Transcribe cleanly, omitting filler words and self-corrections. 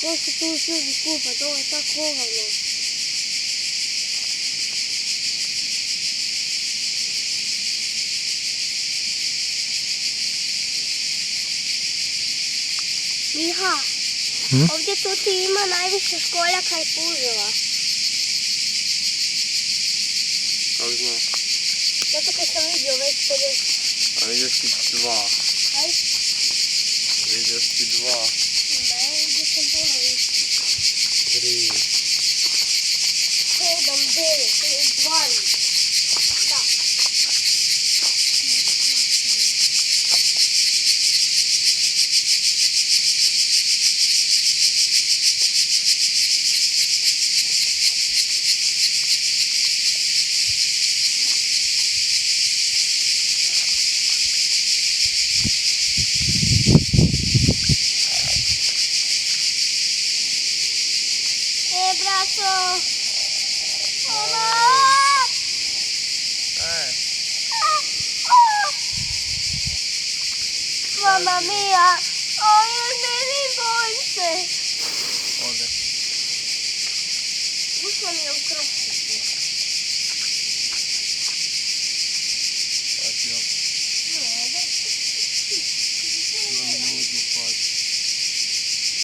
Constituição, desculpa, tá corra, né? Miha, ovdje tu ti ima najviše školjaka i puževa. Kako znaš? Zato kad sam vidio već 50. A vidio si 2. Aj? Vidio si 2. Ne, vidio sam puno više. 3. 7, 9, 12. Da. Braco! Mamma mia! Oh, il baby boy! Ode. Ušla mi je u krov.